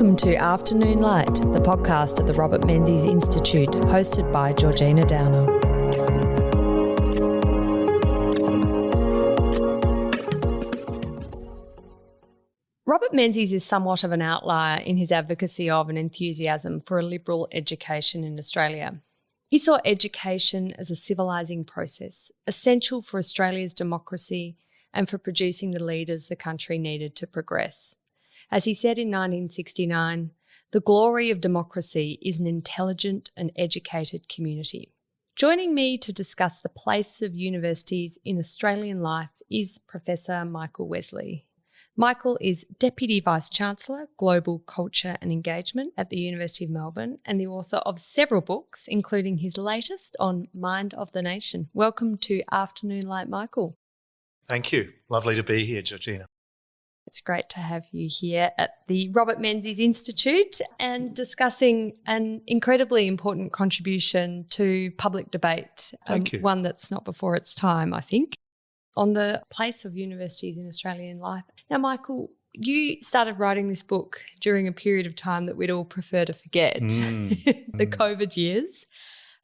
Welcome to Afternoon Light, the podcast at the Robert Menzies Institute, hosted by Georgina Downer. Robert Menzies is somewhat of an outlier in his advocacy of and enthusiasm for a liberal education in Australia. He saw education as a civilising process, essential for Australia's democracy and for producing the leaders the country needed to progress. As he said in 1969, the glory of democracy is an intelligent and educated community. Joining me to discuss the place of universities in Australian life is Professor Michael Wesley. Michael is Deputy Vice-Chancellor, Global Culture and Engagement at the University of Melbourne and the author of several books, including his latest on Mind of the Nation. Welcome to Afternoon Light, Michael. Thank you. Lovely to be here, Georgina. It's great to have you here at the Robert Menzies Institute and discussing an incredibly important contribution to public debate. Thank you. One that's not before its time, I think, on the place of universities in Australian life. Now, Michael, you started writing this book during a period of time that we'd all prefer to forget, the COVID years.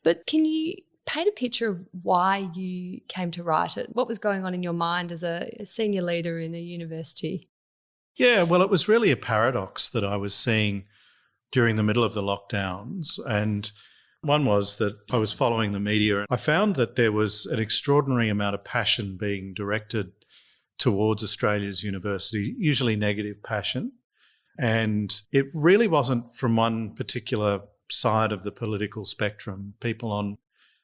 But can you paint a picture of why you came to write it? What was going on in your mind as a senior leader in a university? Yeah, well, it was really a paradox that I was seeing during the middle of the lockdowns. And one was that I was following the media. I found that there was an extraordinary amount of passion being directed towards Australia's university, usually negative passion. And it really wasn't from one particular side of the political spectrum. People on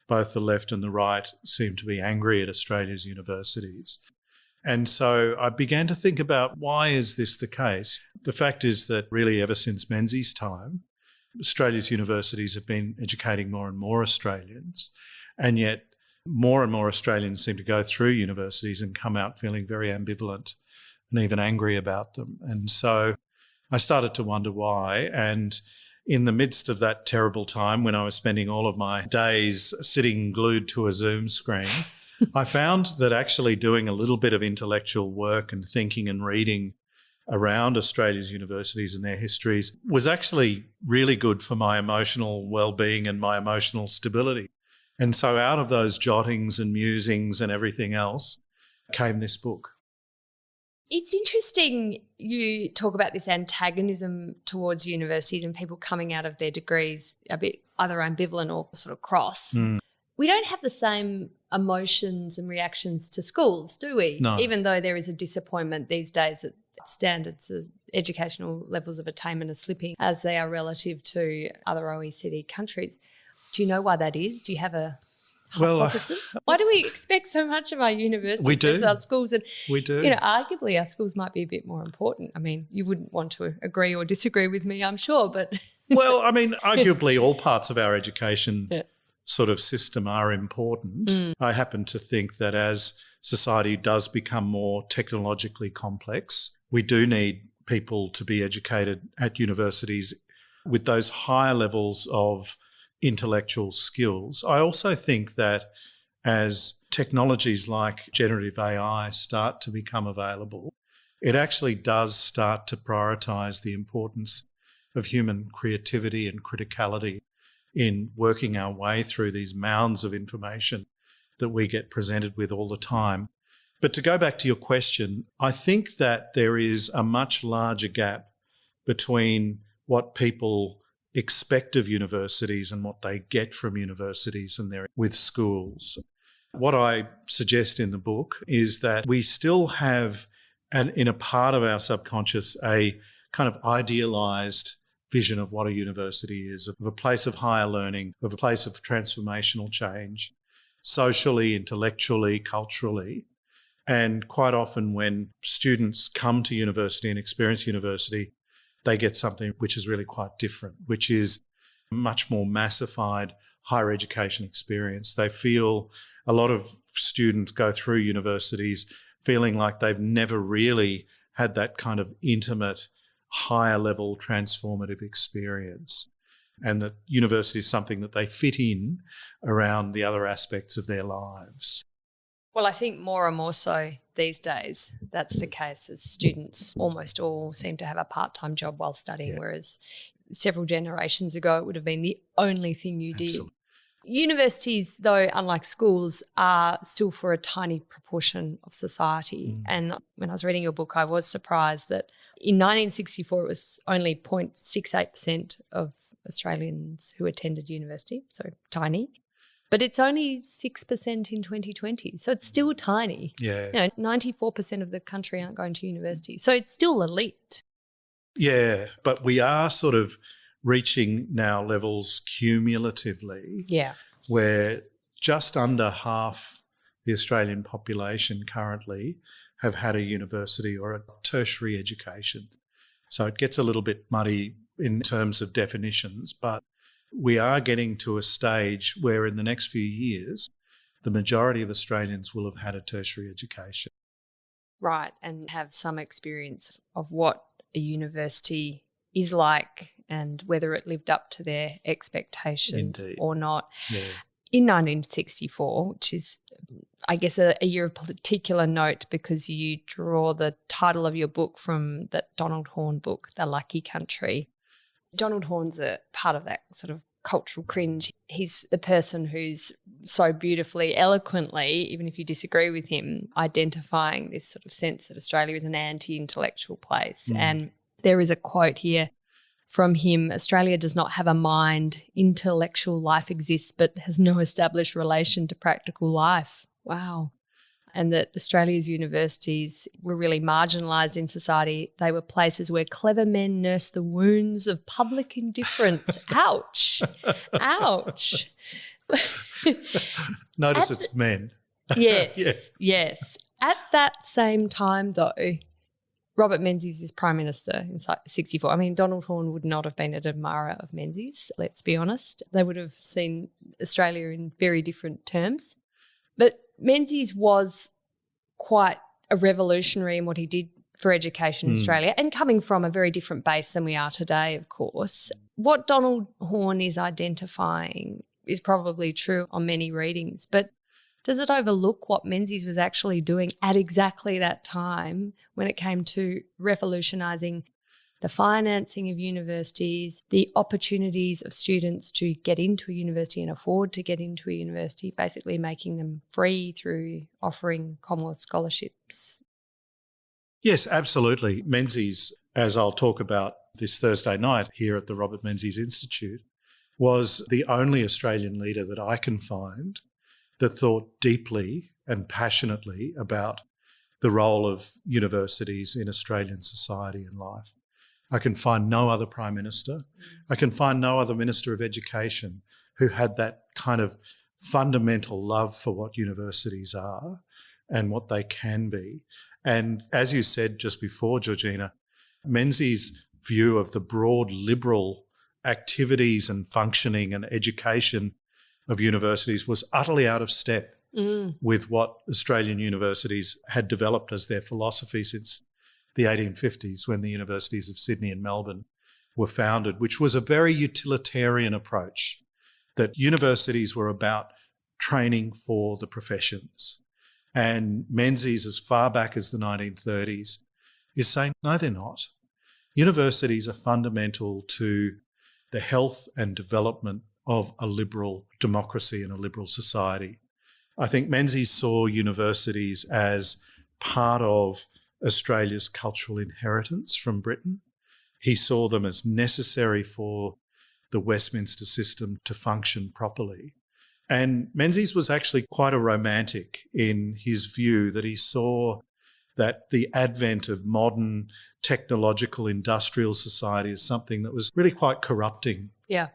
both the left and the right seemed to be angry at Australia's universities. And so I began to think about, why is this the case? The fact is that really ever since Menzies' time, Australia's universities have been educating more and more Australians, and yet more and more Australians seem to go through universities and come out feeling very ambivalent and even angry about them. And so I started to wonder why. And in the midst of that terrible time, when I was spending all of my days sitting glued to a Zoom screen, I found that actually doing a little bit of intellectual work and thinking and reading around Australia's universities and their histories was actually really good for my emotional well-being and my emotional stability. And so out of those jottings and musings and everything else came this book. It's interesting you talk about this antagonism towards universities and people coming out of their degrees a bit either ambivalent or sort of cross. We don't have the same emotions and reactions to schools, do we? No. Even though there is a disappointment these days that standards of educational levels of attainment are slipping as they are relative to other OECD countries. Do you know why that is? Do you have a hypothesis? Why do we expect so much of our universities? We do. Our schools? And, We do. Arguably our schools might be a bit more important. I mean, you wouldn't want to agree or disagree with me, I'm sure, but... Well, I mean, arguably all parts of our education sort of system are important. I happen to think that as society does become more technologically complex, we do need people to be educated at universities with those higher levels of intellectual skills. I also think that as technologies like generative AI start to become available, it actually does start to prioritise the importance of human creativity and criticality in working our way through these mounds of information that we get presented with all the time. But to go back to your question, I think that there is a much larger gap between what people expect of universities and what they get from universities and they're with schools. What I suggest in the book is that we still have, in a part of our subconscious, a kind of idealised vision of what a university is, of a place of higher learning, of a place of transformational change, socially, intellectually, culturally. And quite often when students come to university and experience university, they get something which is really quite different, which is a much more massified higher education experience. They feel, a lot of students go through universities feeling like they've never really had that kind of intimate, higher level transformative experience, and that university is something that they fit in around the other aspects of their lives. Well, I think more and more so these days that's the case, as students almost all seem to have a part-time job while studying, whereas several generations ago it would have been the only thing you did. Absolutely. Universities, though, unlike schools, are still for a tiny proportion of society. And when I was reading your book, I was surprised that in 1964 it was only 0.68% of Australians who attended university, so tiny. But it's only 6% in 2020, so it's still tiny. Yeah. 94% of the country aren't going to university, so it's still elite. Yeah, but we are sort of reaching now levels cumulatively where just under half the Australian population currently have had a university or a tertiary education. So it gets a little bit muddy in terms of definitions, but we are getting to a stage where in the next few years, the majority of Australians will have had a tertiary education. Right, and have some experience of what a university is like and whether it lived up to their expectations or not. Yeah. In 1964, which is, I guess, a year of particular note because you draw the title of your book from that Donald Horne book, The Lucky Country. Donald Horne's a part of that sort of cultural cringe. He's the person who's so beautifully, eloquently, even if you disagree with him, identifying this sort of sense that Australia is an anti-intellectual place. And there is a quote here from him: Australia does not have a mind. Intellectual life exists but has no established relation to practical life. Wow. And that Australia's universities were really marginalised in society. They were places where clever men nursed the wounds of public indifference. Ouch. Ouch. Notice it's men. Yes, yes. At that same time, though, Robert Menzies is Prime Minister in 64. I mean, Donald Horne would not have been an admirer of Menzies, let's be honest. They would have seen Australia in very different terms. But Menzies was quite a revolutionary in what he did for education in Australia, and coming from a very different base than we are today, of course. What Donald Horne is identifying is probably true on many readings, but does it overlook what Menzies was actually doing at exactly that time when it came to revolutionising the financing of universities, the opportunities of students to get into a university and afford to get into a university, basically making them free through offering Commonwealth scholarships? Yes, absolutely. Menzies, as I'll talk about this Thursday night here at the Robert Menzies Institute, was the only Australian leader that I can find that thought deeply and passionately about the role of universities in Australian society and life. I can find no other Prime Minister. I can find no other Minister of Education who had that kind of fundamental love for what universities are and what they can be. And as you said just before, Georgina, Menzies' view of the broad liberal activities and functioning and education of universities was utterly out of step with what Australian universities had developed as their philosophy since the 1850s, when the universities of Sydney and Melbourne were founded, which was a very utilitarian approach, that universities were about training for the professions. And Menzies, as far back as the 1930s, is saying, no, they're not. Universities are fundamental to the health and development of a liberal democracy and a liberal society. I think Menzies saw universities as part of Australia's cultural inheritance from Britain. He saw them as necessary for the Westminster system to function properly. And Menzies was actually quite a romantic in his view that he saw that the advent of modern technological industrial society is something that was really quite corrupting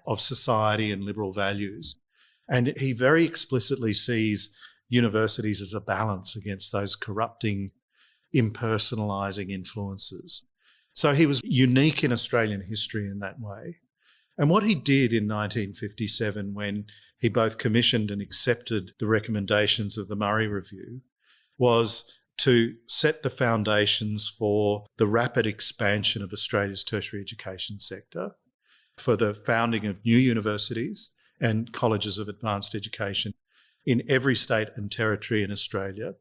of society and liberal values. And he very explicitly sees universities as a balance against those corrupting, impersonalising influences. So he was unique in Australian history in that way. And what he did in 1957, when he both commissioned and accepted the recommendations of the Murray Review, was to set the foundations for the rapid expansion of Australia's tertiary education sector, for the founding of new universities and colleges of advanced education in every state and territory in Australia,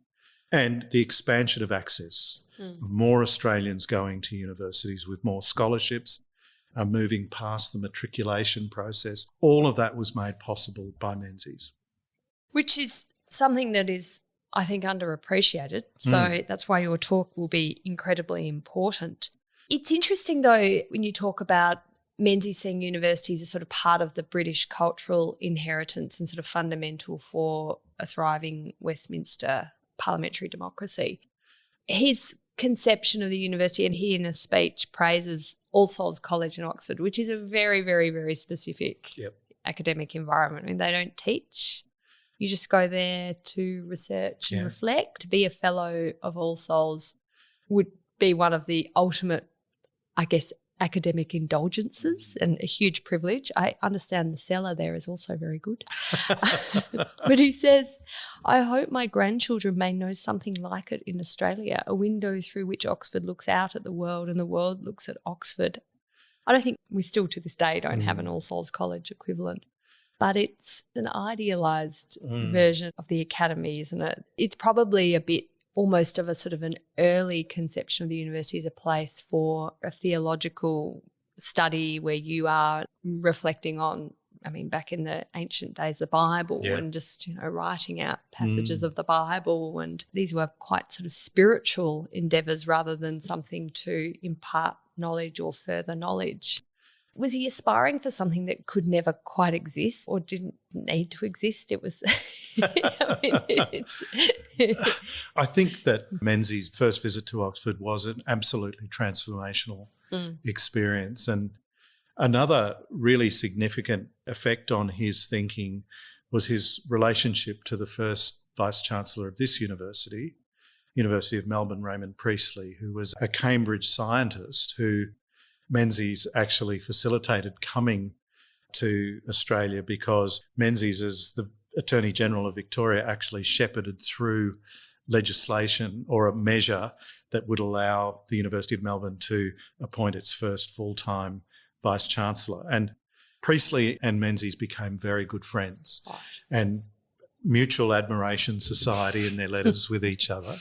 and the expansion of access, of more Australians going to universities with more scholarships, moving past the matriculation process. All of that was made possible by Menzies. Which is something that is, I think, underappreciated. So that's why your talk will be incredibly important. It's interesting, though, when you talk about Menzies seeing universities as sort of part of the British cultural inheritance and sort of fundamental for a thriving Westminster parliamentary democracy. His conception of the university, and he in a speech praises All Souls College in Oxford, which is a very, very, very specific academic environment. I mean, they don't teach. You just go there to research and reflect. To be a fellow of All Souls would be one of the ultimate, I guess, academic indulgences and a huge privilege. I understand the cellar there is also very good. But he says, I hope my grandchildren may know something like it in Australia, a window through which Oxford looks out at the world and the world looks at Oxford. I don't think we still to this day don't have an All Souls College equivalent, but it's an idealised version of the academy, isn't it? It's probably a bit almost of a sort of an early conception of the university as a place for a theological study where you are reflecting on, I mean, back in the ancient days, the Bible and just, writing out passages of the Bible. And these were quite sort of spiritual endeavours rather than something to impart knowledge or further knowledge. Was he aspiring for something that could never quite exist or didn't need to exist? It was, I think that Menzies' first visit to Oxford was an absolutely transformational experience. And another really significant effect on his thinking was his relationship to the first Vice-Chancellor of this university, University of Melbourne, Raymond Priestley, who was a Cambridge scientist who Menzies actually facilitated coming to Australia because Menzies, as the Attorney General of Victoria, actually shepherded through legislation or a measure that would allow the University of Melbourne to appoint its first full-time Vice-Chancellor. And Priestley and Menzies became very good friends and mutual admiration society in their letters with each other.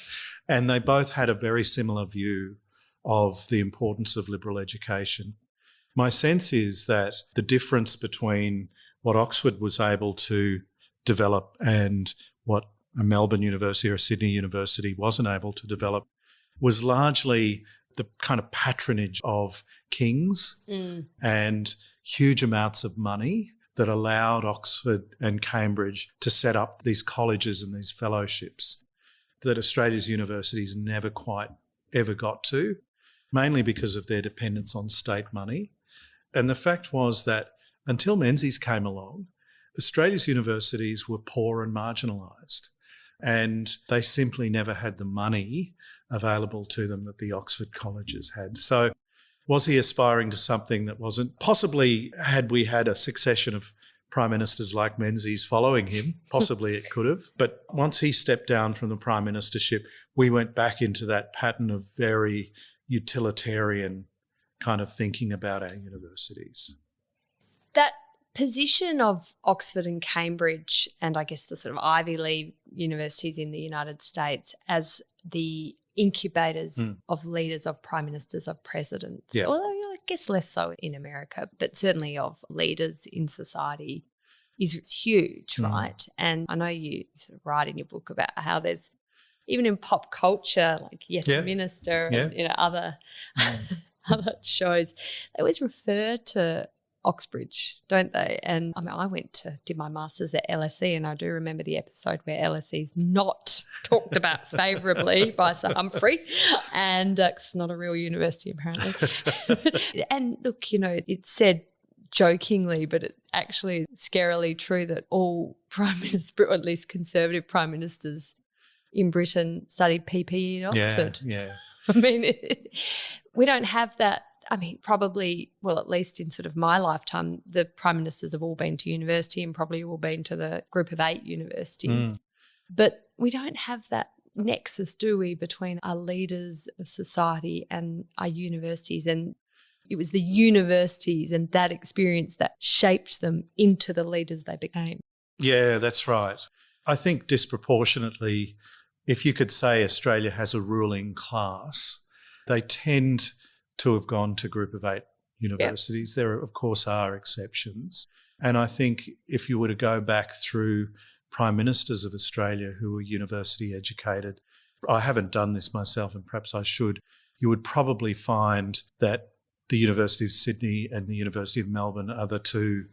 And they both had a very similar view of the importance of liberal education. My sense is that the difference between what Oxford was able to develop and what a Melbourne University or a Sydney University wasn't able to develop was largely the kind of patronage of kings and huge amounts of money that allowed Oxford and Cambridge to set up these colleges and these fellowships that Australia's universities never quite ever got to, mainly because of their dependence on state money. And the fact was that until Menzies came along, Australia's universities were poor and marginalised, and they simply never had the money available to them that the Oxford colleges had. So was he aspiring to something that wasn't? Possibly, had we had a succession of prime ministers like Menzies following him, possibly it could have. But once he stepped down from the prime ministership, we went back into that pattern of very utilitarian kind of thinking about our universities. That position of Oxford and Cambridge and I guess the sort of Ivy League universities in the United States as the incubators of leaders, of prime ministers, of presidents, although I guess less so in America, but certainly of leaders in society is huge, right? And I know you sort of write in your book about how there's, even in pop culture, like Yes Minister and other other shows, they always refer to Oxbridge, don't they? And I mean, I did my master's at LSE, and I do remember the episode where LSE's not talked about favourably by Sir Humphrey, and it's not a real university apparently. And look, it's said jokingly, but it actually is scarily true that all prime ministers, or at least conservative prime ministers in Britain, studied PPE at Oxford. Yeah. I mean, we don't have that. I mean, probably, well, at least in sort of my lifetime, the prime ministers have all been to university and probably all been to the group of 8 universities. But we don't have that nexus, do we, between our leaders of society and our universities. And it was the universities and that experience that shaped them into the leaders they became. Yeah, that's right. I think disproportionately, if you could say Australia has a ruling class, they tend to have gone to Group of 8 universities. Yep. There, of course, are exceptions. And I think if you were to go back through Prime Ministers of Australia who were university educated, I haven't done this myself and perhaps I should, you would probably find that the University of Sydney and the University of Melbourne are the two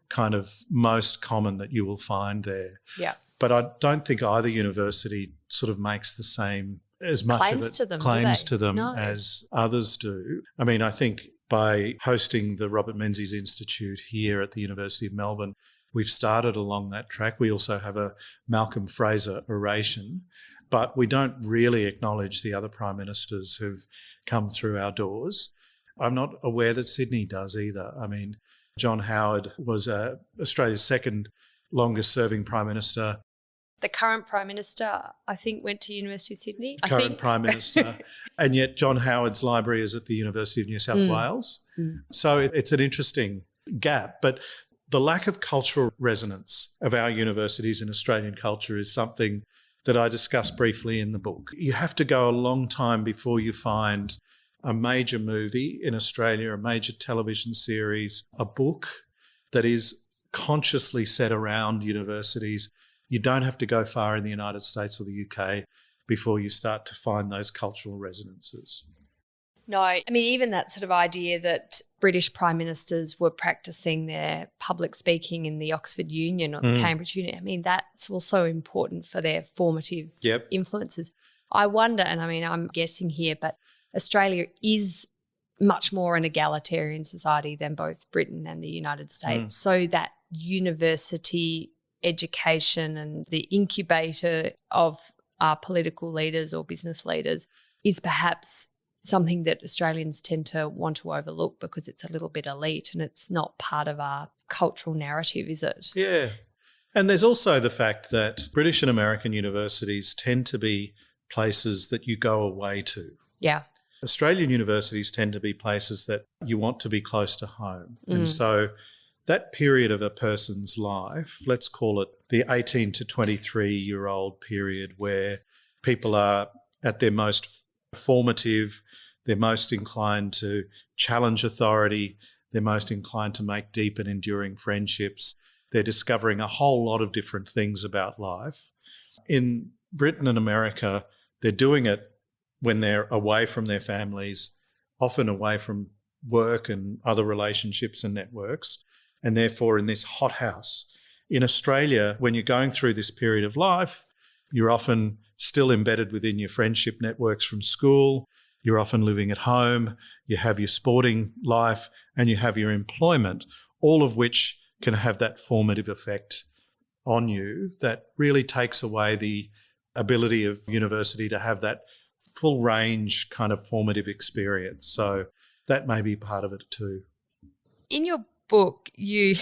kind of most common that you will find there. Yeah. But I don't think either university sort of makes the same as much claims of it to them, claims to them No. as others do. I mean, I think by hosting the Robert Menzies Institute here at the University of Melbourne, we've started along that track. We also have a Malcolm Fraser oration, but we don't really acknowledge the other Prime Ministers who've come through our doors. I'm not aware that Sydney does either. I mean, John Howard was Australia's second longest serving Prime Minister. The current Prime Minister, I think, went to University of Sydney. Current Prime Minister. And yet John Howard's library is at the University of New South Wales. So it's an interesting gap. But the lack of cultural resonance of our universities in Australian culture is something that I discuss briefly in the book. You have to go a long time before you find a major movie in Australia, a major television series, a book that is consciously set around universities. You don't have to go far in the United States or the UK before you start to find those cultural resonances. No, I mean, even that sort of idea that British Prime Ministers were practising their public speaking in the Oxford Union or the Cambridge Union, I mean, that's also important for their formative influences. I wonder, and I mean, I'm guessing here, but Australia is much more an egalitarian society than both Britain and the United States. So that university education and the incubator of our political leaders or business leaders is perhaps something that Australians tend to want to overlook because it's a little bit elite and it's not part of our cultural narrative, is it? Yeah. And there's also the fact that British and American universities tend to be places that you go away to. Yeah. Australian universities tend to be places that you want to be close to home. And so that period of a person's life, let's call it the 18 to 23-year-old period where people are at their most formative, they're most inclined to challenge authority, they're most inclined to make deep and enduring friendships, they're discovering a whole lot of different things about life. In Britain and America, they're doing it when they're away from their families, often away from work and other relationships and networks, and therefore in this hothouse. In Australia, when you're going through this period of life, you're often still embedded within your friendship networks from school, you're often living at home, you have your sporting life, and you have your employment, all of which can have that formative effect on you that really takes away the ability of university to have that full range kind of formative experience. So that may be part of it too. In your book, you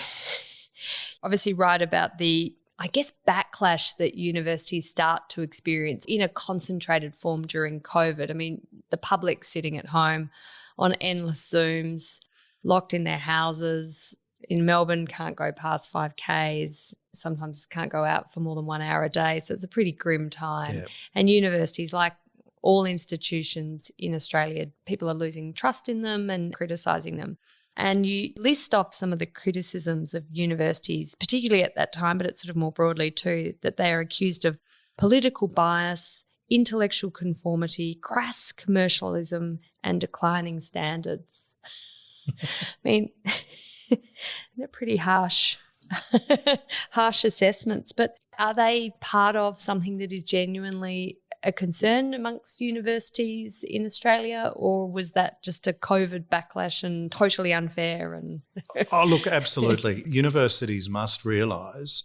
obviously write about the, I guess, backlash that universities start to experience in a concentrated form during COVID. I mean, the public sitting at home on endless Zooms, locked in their houses. In Melbourne, can't go past 5Ks, sometimes can't go out for more than 1 hour a day. So it's a pretty grim time. Yeah. And universities, like all institutions in Australia, people are losing trust in them and criticising them. And you list off some of the criticisms of universities, particularly at that time, but it's sort of more broadly too, that they are accused of political bias, intellectual conformity, crass commercialism, and declining standards. I mean, they're pretty harsh assessments, but are they part of something that is genuinely a concern amongst universities in Australia, or was that just a COVID backlash and totally unfair? And Oh, look, absolutely. Universities must realise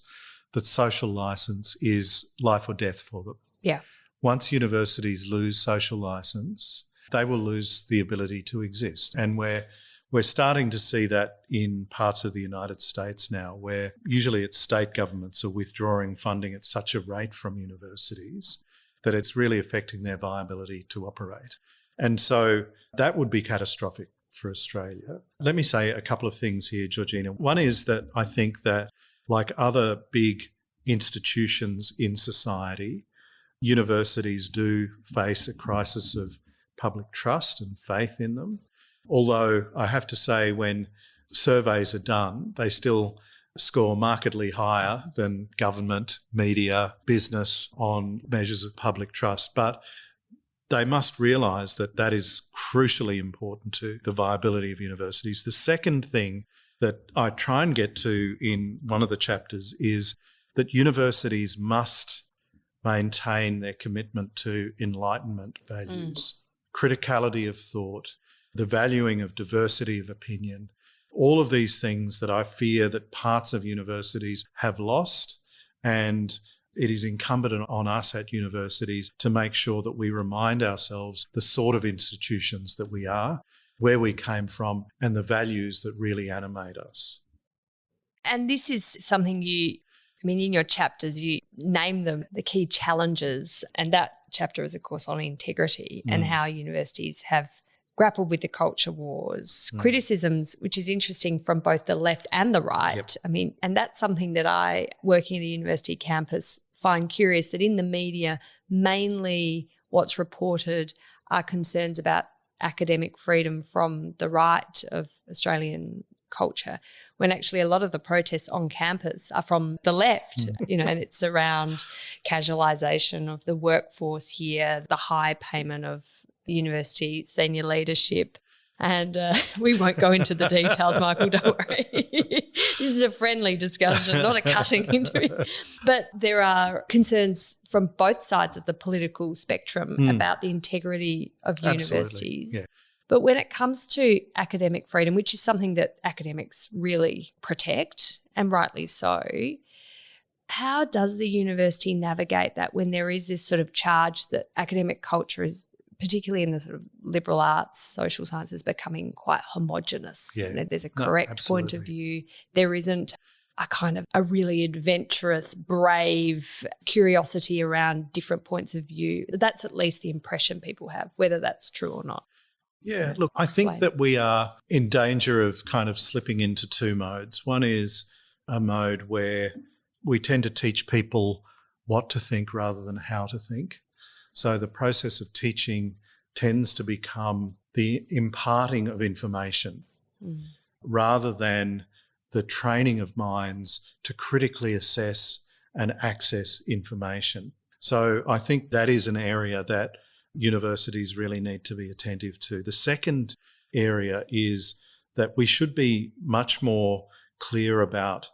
that social licence is life or death for them. Yeah. Once universities lose social licence, they will lose the ability to exist. And we're starting to see that in parts of the United States now, where usually it's state governments are withdrawing funding at such a rate from universities that it's really affecting their viability to operate. And so that would be catastrophic for Australia. Let me say a couple of things here, Georgina. One is that I think that, like other big institutions in society, universities do face a crisis of public trust and faith in them. Although I have to say, when surveys are done, they still score markedly higher than government, media, business on measures of public trust. But they must realise that that is crucially important to the viability of universities. The second thing that I try and get to in one of the chapters is that universities must maintain their commitment to Enlightenment values, criticality of thought, the valuing of diversity of opinion, all of these things that I fear that parts of universities have lost, and it is incumbent on us at universities to make sure that we remind ourselves the sort of institutions that we are, where we came from, and the values that really animate us. And this is something in your chapters, you name them the key challenges, and that chapter is, of course, on integrity and how universities have grappled with the culture wars, criticisms, which is interesting from both the left and the right. Yep. And that's something that I, working at a university campus, find curious, that in the media, mainly what's reported are concerns about academic freedom from the right of Australian culture, when actually a lot of the protests on campus are from the left, and it's around casualisation of the workforce here, the high payment of university senior leadership. And we won't go into the details, Michael, don't worry. This is a friendly discussion, not a cutting interview. But there are concerns from both sides of the political spectrum about the integrity of universities. Yeah. But when it comes to academic freedom, which is something that academics really protect, and rightly so, how does the university navigate that when there is this sort of charge that academic culture is, particularly in the sort of liberal arts, social sciences, becoming quite homogenous? Yeah. There's a correct point of view. There isn't a kind of a really adventurous, brave curiosity around different points of view. That's at least the impression people have, whether that's true or not. Yeah, look, I think that we are in danger of kind of slipping into two modes. One is a mode where we tend to teach people what to think rather than how to think. So the process of teaching tends to become the imparting of information rather than the training of minds to critically assess and access information. So I think that is an area that universities really need to be attentive to. The second area is that we should be much more clear about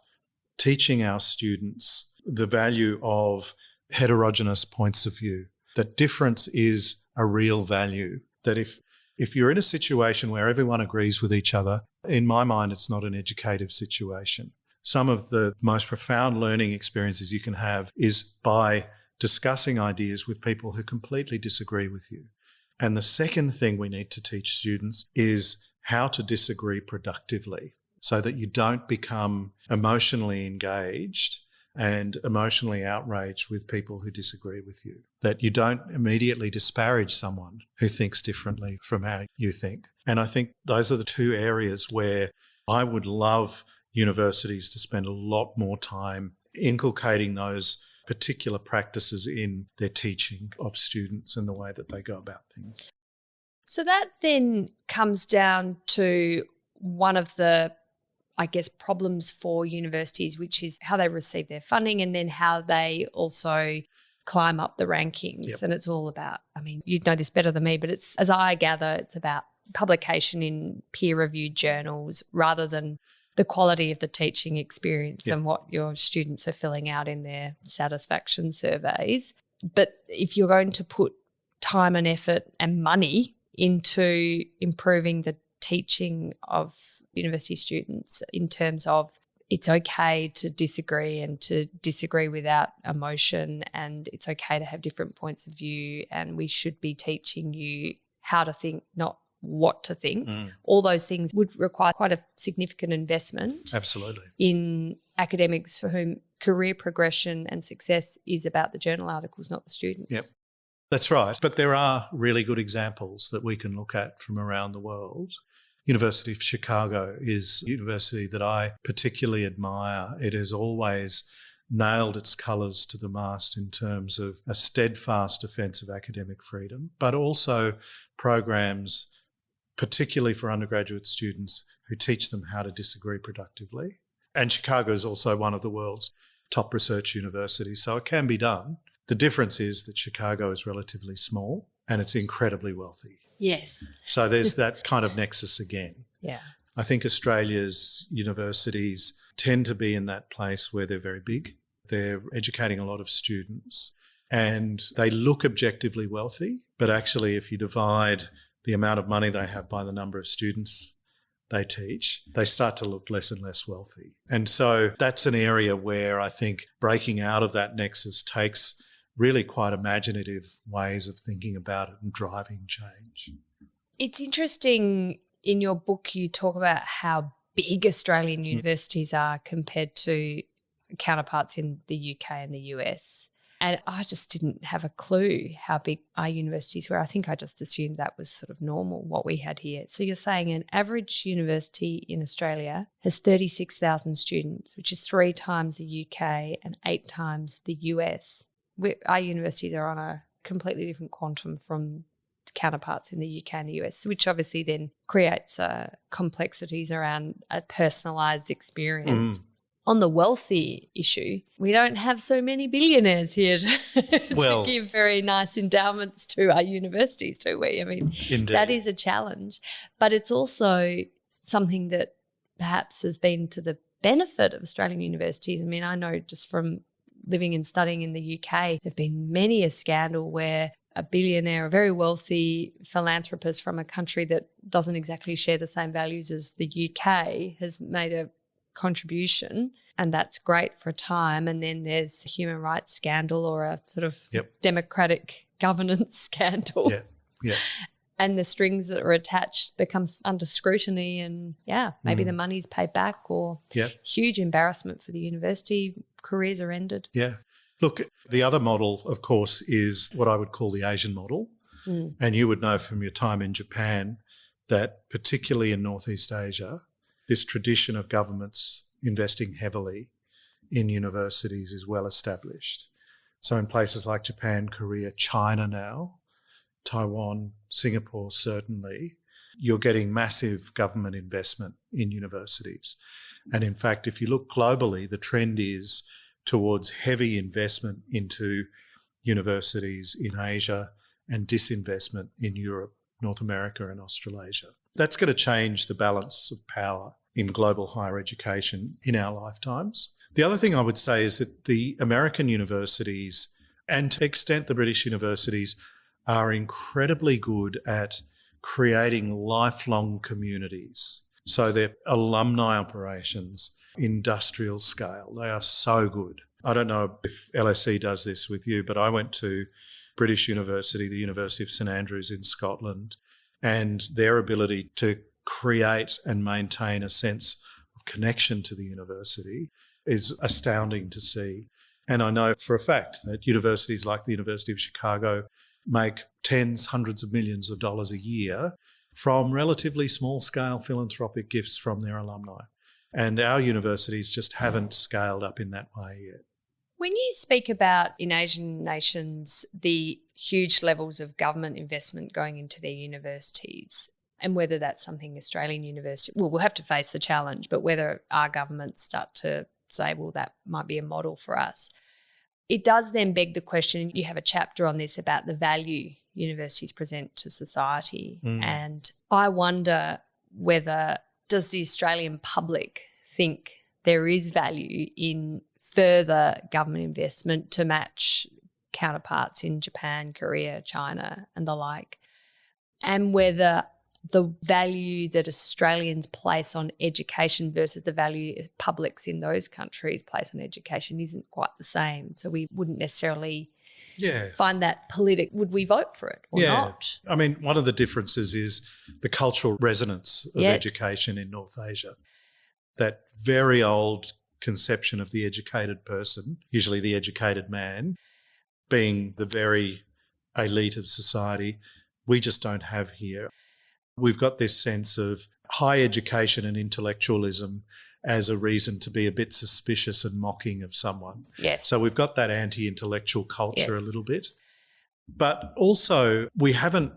teaching our students the value of heterogeneous points of view, that difference is a real value, that if you're in a situation where everyone agrees with each other, in my mind, it's not an educative situation. Some of the most profound learning experiences you can have is by discussing ideas with people who completely disagree with you. And the second thing we need to teach students is how to disagree productively so that you don't become emotionally engaged and emotionally outraged with people who disagree with you, that you don't immediately disparage someone who thinks differently from how you think. And I think those are the two areas where I would love universities to spend a lot more time inculcating those particular practices in their teaching of students and the way that they go about things. So that then comes down to one of the, I guess, problems for universities, which is how they receive their funding and then how they also climb up the rankings. Yep. And it's all about, you'd know this better than me, but it's, as I gather, it's about publication in peer-reviewed journals rather than the quality of the teaching experience and what your students are filling out in their satisfaction surveys. But if you're going to put time and effort and money into improving the teaching of university students in terms of it's okay to disagree and to disagree without emotion, and it's okay to have different points of view, and we should be teaching you how to think, not what to think. All those things would require quite a significant investment. Absolutely. In academics for whom career progression and success is about the journal articles, not the students. Yep. That's right. But there are really good examples that we can look at from around the world. University of Chicago is a university that I particularly admire. It has always nailed its colours to the mast in terms of a steadfast defence of academic freedom, but also programs, particularly for undergraduate students, who teach them how to disagree productively. And Chicago is also one of the world's top research universities, so it can be done. The difference is that Chicago is relatively small and it's incredibly wealthy. Yes. So there's that kind of nexus again. Yeah. I think Australia's universities tend to be in that place where they're very big. They're educating a lot of students and they look objectively wealthy, but actually if you divide the amount of money they have by the number of students they teach, they start to look less and less wealthy. And so that's an area where I think breaking out of that nexus takes really quite imaginative ways of thinking about it and driving change. It's interesting, in your book you talk about how big Australian universities are compared to counterparts in the UK and the US. And I just didn't have a clue how big our universities were. I think I just assumed that was sort of normal, what we had here. So you're saying an average university in Australia has 36,000 students, which is 3 times the UK and 8 times the US. Our universities are on a completely different quantum from counterparts in the UK and the US, which obviously then creates complexities around a personalised experience. On the wealthy issue, we don't have so many billionaires here to give very nice endowments to our universities, do we? I mean, indeed. That is a challenge. But it's also something that perhaps has been to the benefit of Australian universities. I mean, I know just from living and studying in the UK, there have been many a scandal where a billionaire, a very wealthy philanthropist from a country that doesn't exactly share the same values as the UK has made a contribution, and that's great for a time, and then there's a human rights scandal or a sort of democratic governance scandal. And the strings that are attached becomes under scrutiny and maybe the money's paid back or huge embarrassment for the university, careers are ended. Look, the other model, of course, is what I would call the Asian model. And you would know from your time in Japan that particularly in Northeast Asia, this tradition of governments investing heavily in universities is well established. So in places like Japan, Korea, China now, Taiwan, Singapore certainly, you're getting massive government investment in universities. And in fact, if you look globally, the trend is towards heavy investment into universities in Asia and disinvestment in Europe, North America and Australasia. That's going to change the balance of power in global higher education in our lifetimes. The other thing I would say is that the American universities, and to an extent the British universities, are incredibly good at creating lifelong communities. So their alumni operations, industrial scale, they are so good. I don't know if LSE does this with you, but I went to British University, the University of St Andrews in Scotland, and their ability to create and maintain a sense of connection to the university is astounding to see. And I know for a fact that universities like the University of Chicago make tens, hundreds of millions of dollars a year from relatively small-scale philanthropic gifts from their alumni. And our universities just haven't scaled up in that way yet. When you speak about in Asian nations the huge levels of government investment going into their universities, and whether that's something Australian universities, well, we'll have to face the challenge, but whether our governments start to say, well, that might be a model for us, it does then beg the question, you have a chapter on this about the value universities present to society. And I wonder whether, does the Australian public think there is value in further government investment to match counterparts in Japan, Korea, China and the like, and whether the value that Australians place on education versus the value publics in those countries place on education isn't quite the same. So we wouldn't necessarily find that political. Would we vote for it or not? I mean, one of the differences is the cultural resonance of education in North Asia. That very old conception of the educated person, usually the educated man, being the very elite of society, we just don't have here. We've got this sense of high education and intellectualism as a reason to be a bit suspicious and mocking of someone. Yes. So we've got that anti-intellectual culture Yes. a little bit. But also we haven't,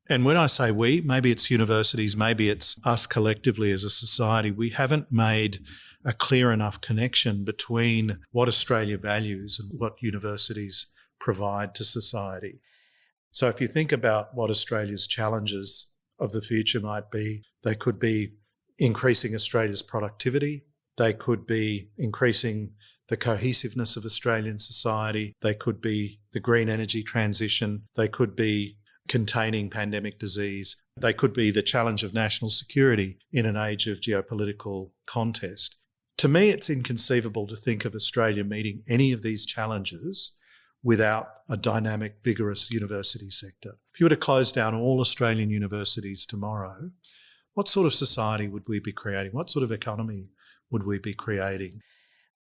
and when I say we, maybe it's universities, maybe it's us collectively as a society, we haven't made a clear enough connection between what Australia values and what universities provide to society. So if you think about what Australia's challenges of the future might be, they could be increasing Australia's productivity, they could be increasing the cohesiveness of Australian society, they could be the green energy transition, they could be containing pandemic disease, they could be the challenge of national security in an age of geopolitical contest. To me, it's inconceivable to think of Australia meeting any of these challenges without a dynamic, vigorous university sector. If you were to close down all Australian universities tomorrow, what sort of society would we be creating? What sort of economy would we be creating?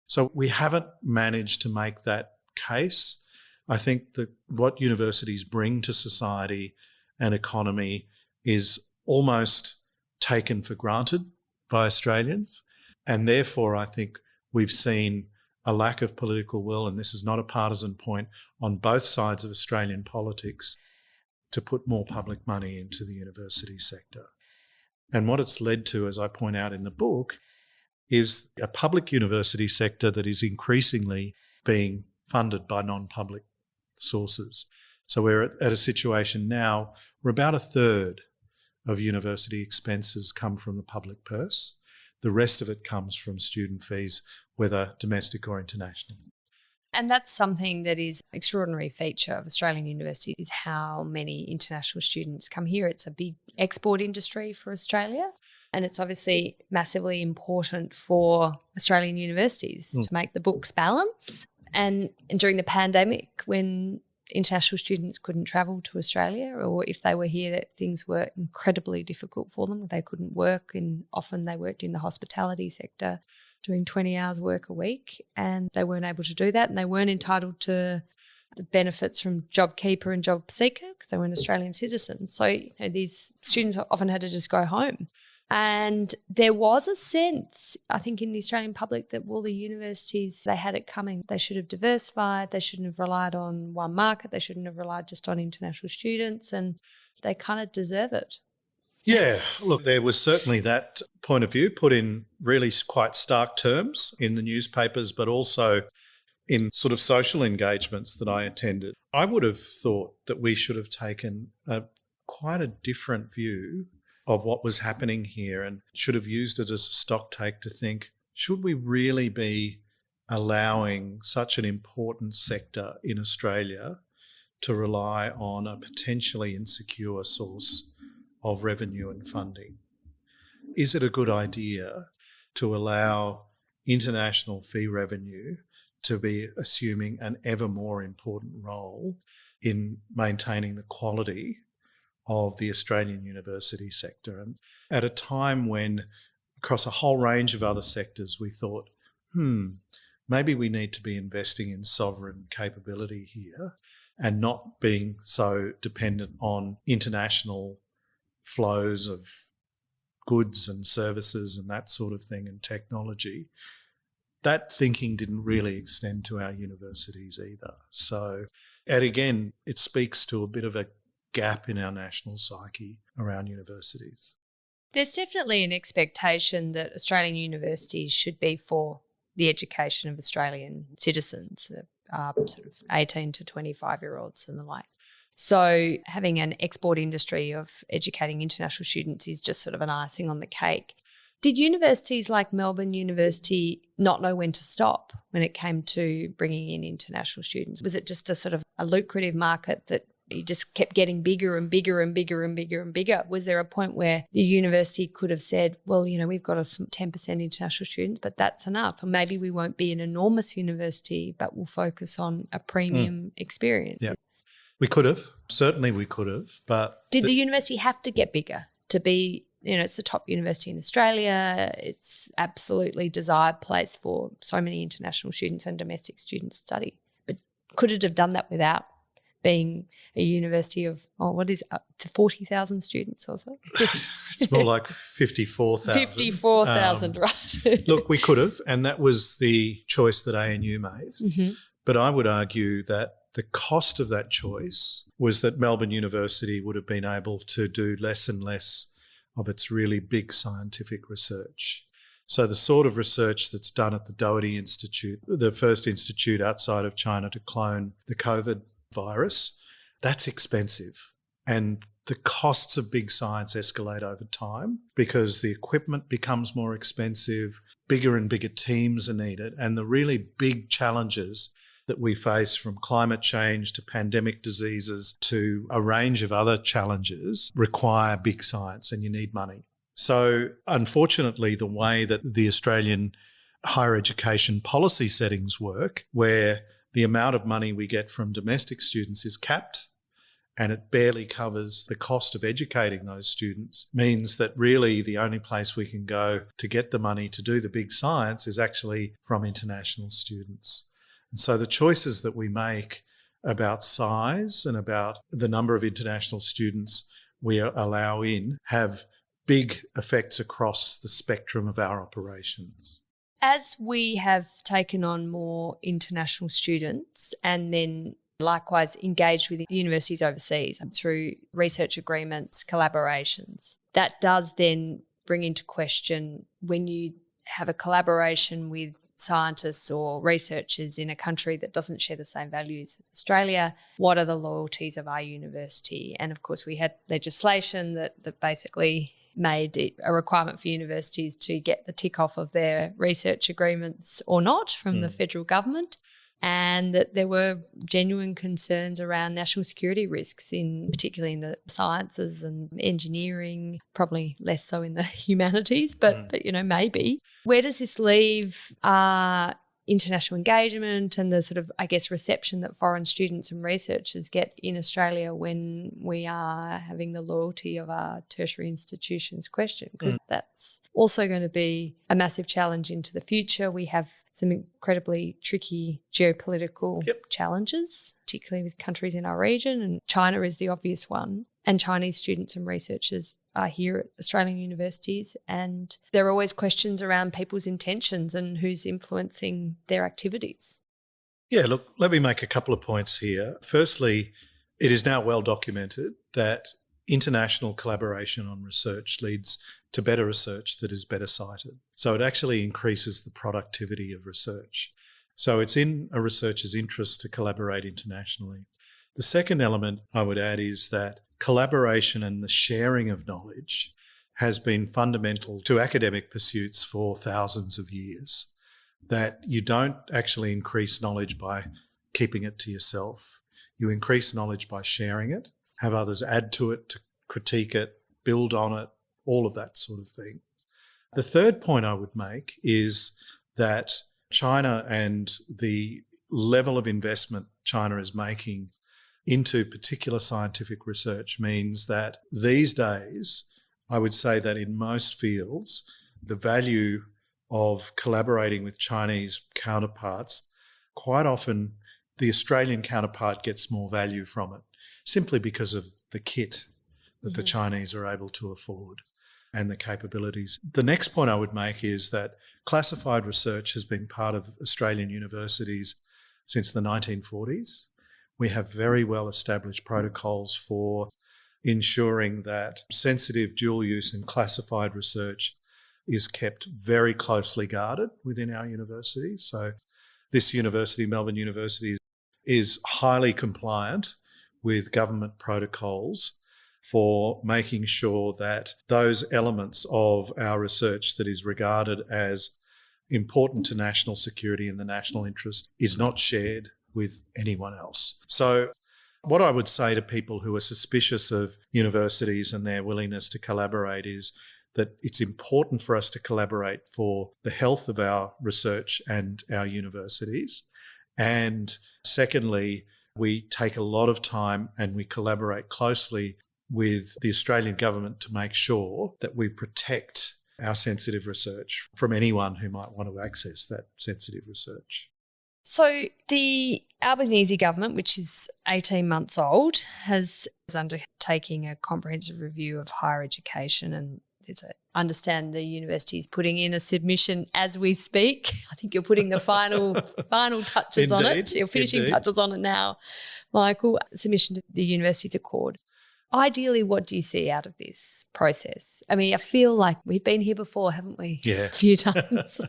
So we haven't managed to make that case. I think that what universities bring to society and economy is almost taken for granted by Australians. And therefore, I think we've seen a lack of political will, and this is not a partisan point, on both sides of Australian politics to put more public money into the university sector. And what it's led to, as I point out in the book, is a public university sector that is increasingly being funded by non-public sources. So we're at a situation now where about a third of university expenses come from the public purse. The rest of it comes from student fees, whether domestic or international. And that's something that is an extraordinary feature of Australian universities, is how many international students come here. It's a big export industry for Australia, and it's obviously massively important for Australian universities to make the books balance. And during the pandemic, when international students couldn't travel to Australia, or if they were here, that things were incredibly difficult for them. They couldn't work, and often they worked in the hospitality sector doing 20 hours work a week, and they weren't able to do that, and they weren't entitled to the benefits from JobKeeper and JobSeeker because they weren't Australian citizens. So these students often had to just go home. And there was a sense, I think, in the Australian public that, well, the universities, they had it coming. They should have diversified. They shouldn't have relied on one market. They shouldn't have relied just on international students, and they kind of deserve it. Yeah, look, there was certainly that point of view put in really quite stark terms in the newspapers, but also in sort of social engagements that I attended. I would have thought that we should have taken quite a different view of what was happening here and should have used it as a stock take to think, should we really be allowing such an important sector in Australia to rely on a potentially insecure source of revenue and funding? Is it a good idea to allow international fee revenue to be assuming an ever more important role in maintaining the quality of the Australian university sector? And at a time when across a whole range of other sectors we thought, maybe we need to be investing in sovereign capability here and not being so dependent on international flows of goods and services and that sort of thing and technology. That thinking didn't really extend to our universities either. So, and again, it speaks to a bit of a gap in our national psyche around universities. There's definitely an expectation that Australian universities should be for the education of Australian citizens, sort of 18 to 25-year-olds and the like. So having an export industry of educating international students is just sort of an icing on the cake. Did universities like Melbourne University not know when to stop when it came to bringing in international students? Was it just a sort of a lucrative market that you just kept getting bigger and bigger and bigger and bigger and bigger? Was there a point where the university could have said, well, we've got 10% international students, but that's enough. And maybe we won't be an enormous university, but we'll focus on a premium experience. Yeah. We could have. Certainly we could have. But did the university have to get bigger to be, it's the top university in Australia. It's absolutely desired place for so many international students and domestic students to study. But could it have done that without being a university of, what is up to 40,000 students or so? It's more like 54,000. 54,000, right. Look, we could have, and that was the choice that ANU made. Mm-hmm. But I would argue that the cost of that choice was that Melbourne University would have been able to do less and less of its really big scientific research. So the sort of research that's done at the Doherty Institute, the first institute outside of China to clone the COVID virus, that's expensive. And the costs of big science escalate over time because the equipment becomes more expensive, bigger and bigger teams are needed, and the really big challenges that we face, from climate change to pandemic diseases to a range of other challenges, require big science, and you need money. So unfortunately, the way that the Australian higher education policy settings work, where the amount of money we get from domestic students is capped and it barely covers the cost of educating those students, means that really the only place we can go to get the money to do the big science is actually from international students. And so the choices that we make about size and about the number of international students we allow in have big effects across the spectrum of our operations. As we have taken on more international students and then likewise engaged with universities overseas through research agreements, collaborations, that does then bring into question, when you have a collaboration with scientists or researchers in a country that doesn't share the same values as Australia, what are the loyalties of our university? And of course, we had legislation that basically made it a requirement for universities to get the tick off of their research agreements or not from the federal government, and that there were genuine concerns around national security risks, particularly in the sciences and engineering, probably less so in the humanities, but maybe. Where does this leave international engagement and the sort of, reception that foreign students and researchers get in Australia when we are having the loyalty of our tertiary institutions questioned? Because that's also going to be a massive challenge into the future. We have some incredibly tricky geopolitical challenges, particularly with countries in our region, and China is the obvious one. And Chinese students and researchers are here at Australian universities, and there are always questions around people's intentions and who's influencing their activities. Yeah, look, let me make a couple of points here. Firstly, it is now well documented that international collaboration on research leads to better research that is better cited. So it actually increases the productivity of research. So it's in a researcher's interest to collaborate internationally. The second element I would add is that collaboration and the sharing of knowledge has been fundamental to academic pursuits for thousands of years, that you don't actually increase knowledge by keeping it to yourself. You increase knowledge by sharing it, have others add to it, to critique it, build on it, all of that sort of thing. The third point I would make is that China and the level of investment China is making into particular scientific research means that these days, I would say that in most fields, the value of collaborating with Chinese counterparts, quite often the Australian counterpart gets more value from it, simply because of the kit that the Chinese are able to afford and the capabilities. The next point I would make is that classified research has been part of Australian universities since the 1940s. We have very well established protocols for ensuring that sensitive dual use and classified research is kept very closely guarded within our university. So this university, Melbourne University, is highly compliant with government protocols for making sure that those elements of our research that is regarded as important to national security and the national interest is not shared with anyone else. So what I would say to people who are suspicious of universities and their willingness to collaborate is that it's important for us to collaborate for the health of our research and our universities. And secondly, we take a lot of time and we collaborate closely with the Australian government to make sure that we protect our sensitive research from anyone who might want to access that sensitive research. So the Albanese government, which is 18 months old, is undertaking a comprehensive review of higher education, and I understand the university is putting in a submission as we speak. I think you're putting the final touches on it. You're finishing touches on it now, Michael. Submission to the university's accord. Ideally, what do you see out of this process? I mean, I feel like we've been here before, haven't we? Yeah. A few times.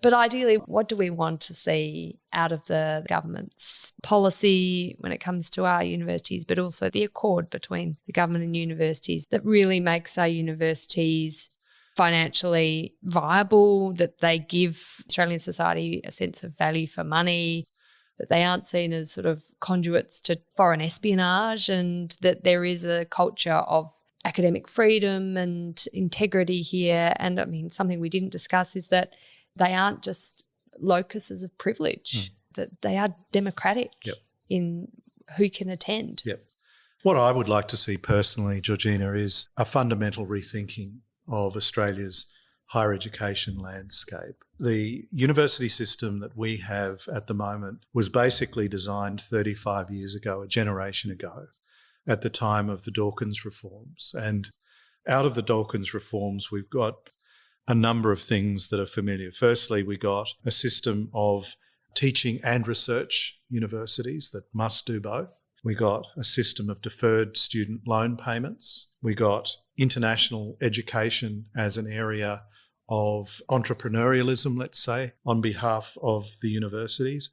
But ideally, what do we want to see out of the government's policy when it comes to our universities, but also the accord between the government and universities that really makes our universities financially viable, that they give Australian society a sense of value for money, that they aren't seen as sort of conduits to foreign espionage, and that there is a culture of academic freedom and integrity here. And I mean, something we didn't discuss is that they aren't just locuses of privilege, that they are democratic in who can attend. Yep. What I would like to see personally, Georgina, is a fundamental rethinking of Australia's higher education landscape. The university system that we have at the moment was basically designed 35 years ago, a generation ago, at the time of the Dawkins reforms. And out of the Dawkins reforms, we've got a number of things that are familiar. Firstly, we got a system of teaching and research universities that must do both. We got a system of deferred student loan payments. We got international education as an area of entrepreneurialism, let's say, on behalf of the universities.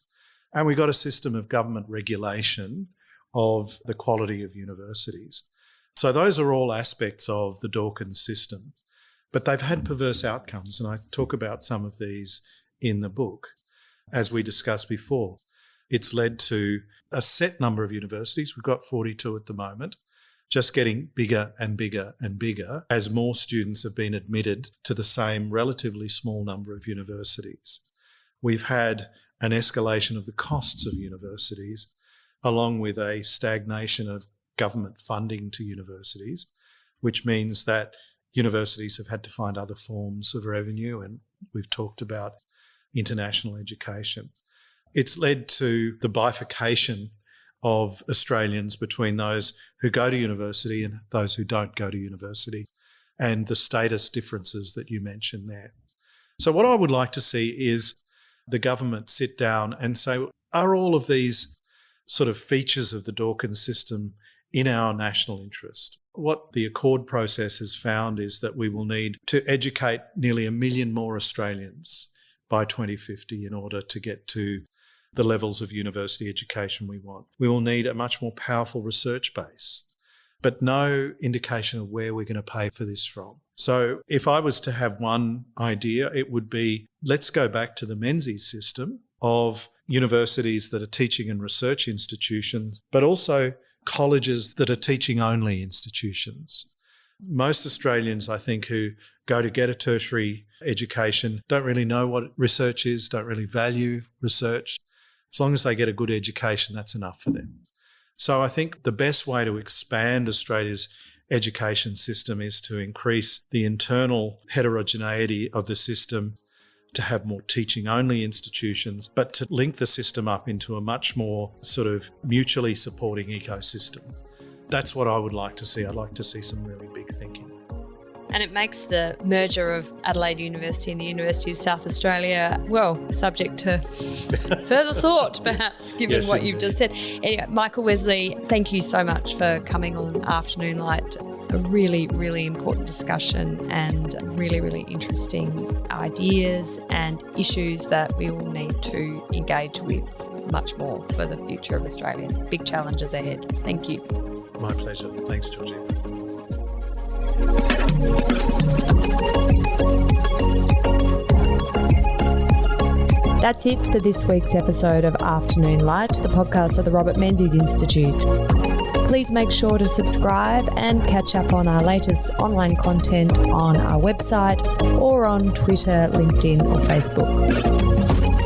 And we got a system of government regulation of the quality of universities. So those are all aspects of the Dawkins system. But they've had perverse outcomes, and I talk about some of these in the book. As we discussed before, it's led to a set number of universities. We've got 42 at the moment, just getting bigger and bigger and bigger as more students have been admitted to the same relatively small number of universities. We've had an escalation of the costs of universities, along with a stagnation of government funding to universities, which means that universities have had to find other forms of revenue, and we've talked about international education. It's led to the bifurcation of Australians between those who go to university and those who don't go to university, and the status differences that you mentioned there. So what I would like to see is the government sit down and say, are all of these sort of features of the Dawkins system in our national interest? What the accord process has found is that we will need to educate nearly 1 million more Australians by 2050 in order to get to the levels of university education we want. We will need a much more powerful research base, but no indication of where we're going to pay for this from. So if I was to have one idea, it would be, let's go back to the Menzies system of universities that are teaching and research institutions, but also colleges that are teaching-only institutions. Most Australians, I think, who go to get a tertiary education don't really know what research is, don't really value research. As long as they get a good education, that's enough for them. So I think the best way to expand Australia's education system is to increase the internal heterogeneity of the system, to have more teaching-only institutions, but to link the system up into a much more sort of mutually supporting ecosystem. That's what I would like to see. I'd like to see some really big thinking. And it makes the merger of Adelaide University and the University of South Australia, well, subject to further thought, perhaps, given what you've just said. Anyway, Michael Wesley, thank you so much for coming on Afternoon Light. A really, really important discussion and really, really interesting ideas and issues that we will need to engage with much more for the future of Australia. Big challenges ahead. Thank you. My pleasure. Thanks, Georgie. That's it for this week's episode of Afternoon Light, the podcast of the Robert Menzies Institute. Please make sure to subscribe and catch up on our latest online content on our website or on Twitter, LinkedIn or Facebook.